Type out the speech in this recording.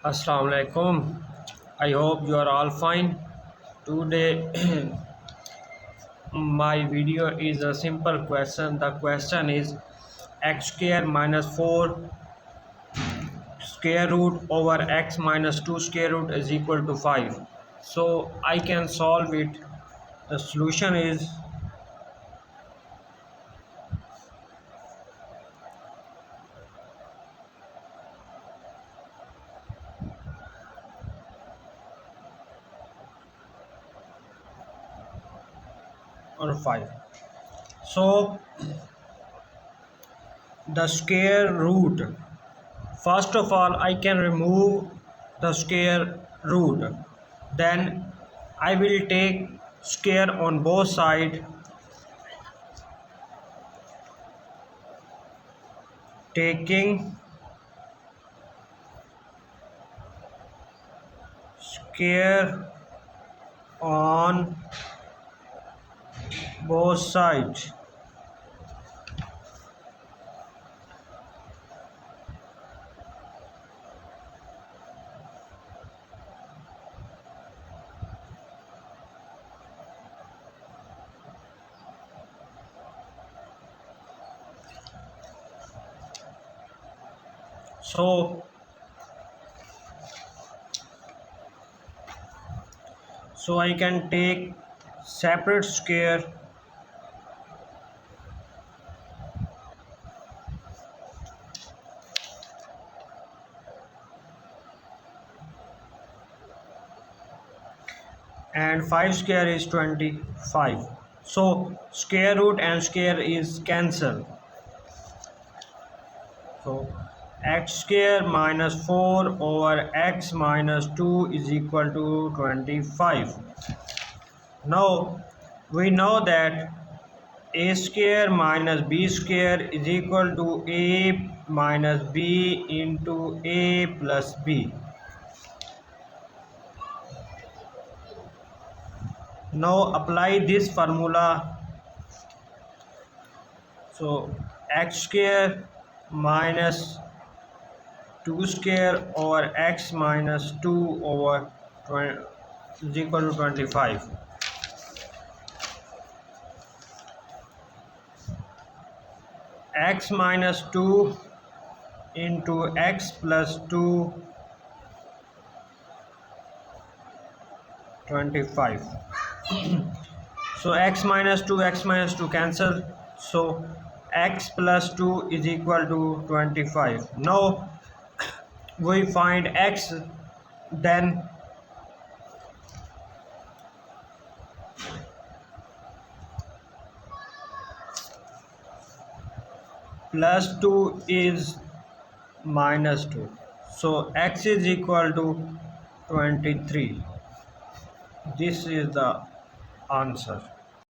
Assalamu alaikum. I hope you are all fine. Today my video is a simple question. The question is x square minus 4 square root over x minus 2 square root is equal to 5. So I can solve it. The solution is or 5. So the square root. First of all, I can remove the square root. Then I will take square on both sides, taking square on both sides. So I can take separate square and 5 square is 25. So square root and square is cancelled. So x square minus 4 over x minus 2 is equal to 25. Now we know that a square minus b square is equal to a minus b into a plus b. Now apply this formula. So x square minus 2 square over x minus 2 over 20 is equal to 25. X minus 2 into x plus 2, 25. So x minus 2 cancel. So x plus 2 is equal to 25. Now we find x, then plus 2 is minus 2. So x is equal to 23. This is the answer.